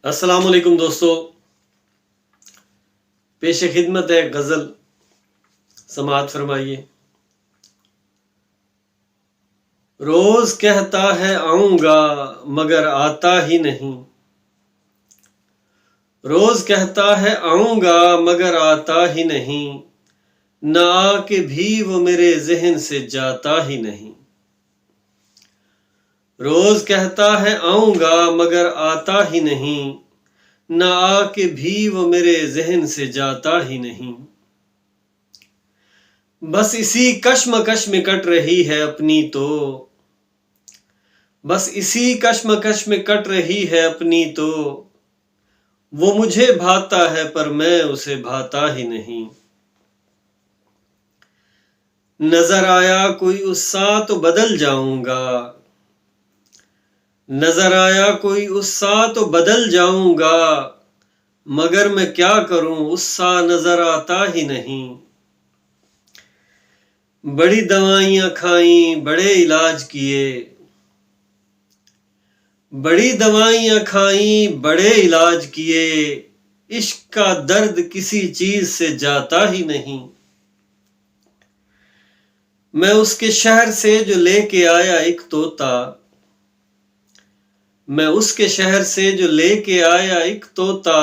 السلام علیکم دوستو، پیش خدمت ہے غزل، سماعت فرمائیے۔ روز کہتا ہے آؤں گا مگر آتا ہی نہیں، روز کہتا ہے آؤں گا مگر آتا ہی نہیں، نہ آ کے بھی وہ میرے ذہن سے جاتا ہی نہیں۔ روز کہتا ہے آؤں گا مگر آتا ہی نہیں، نہ آ کے بھی وہ میرے ذہن سے جاتا ہی نہیں۔ بس اسی کشمکش میں کٹ رہی ہے اپنی تو، بس اسی کشمکش میں کٹ رہی ہے اپنی تو، وہ مجھے بھاتا ہے پر میں اسے بھاتا ہی نہیں۔ نظر آیا کوئی اس سا تو بدل جاؤں گا، نظر آیا کوئی اس سا تو بدل جاؤں گا، مگر میں کیا کروں اس سا نظر آتا ہی نہیں۔ بڑی دوائیاں کھائیں بڑے علاج کیے، بڑی دوائیاں کھائیں بڑے علاج کیے، عشق کا درد کسی چیز سے جاتا ہی نہیں۔ میں اس کے شہر سے جو لے کے آیا ایک طوطا، میں اس کے شہر سے جو لے کے آیا ایک طوطا،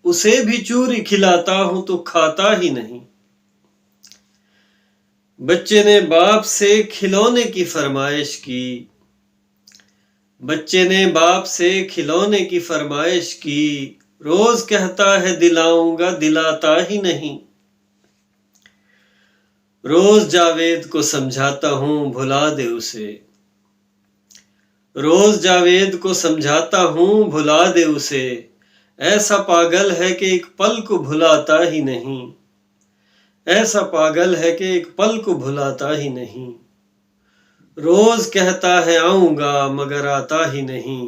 اسے بھی چوری کھلاتا ہوں تو کھاتا ہی نہیں۔ بچے نے باپ سے کھلونے کی فرمائش کی، بچے نے باپ سے کھلونے کی فرمائش کی، روز کہتا ہے دلاؤں گا دلاتا ہی نہیں۔ روز جاوید کو سمجھاتا ہوں بھلا دے اسے، روز جاوید کو سمجھاتا ہوں بھلا دے اسے، ایسا پاگل ہے کہ ایک پل کو بھلاتا ہی نہیں، ایسا پاگل ہے کہ ایک پل کو بھلاتا ہی نہیں۔ روز کہتا ہے آؤں گا مگر آتا ہی نہیں،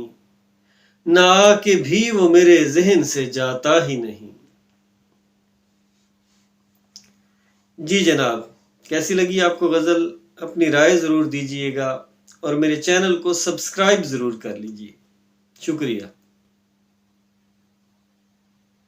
نہ آ کے بھی وہ میرے ذہن سے جاتا ہی نہیں۔ جی جناب، کیسی لگی آپ کو غزل؟ اپنی رائے ضرور دیجیے گا اور میرے چینل کو سبسکرائب ضرور کر لیجیے۔ شکریہ۔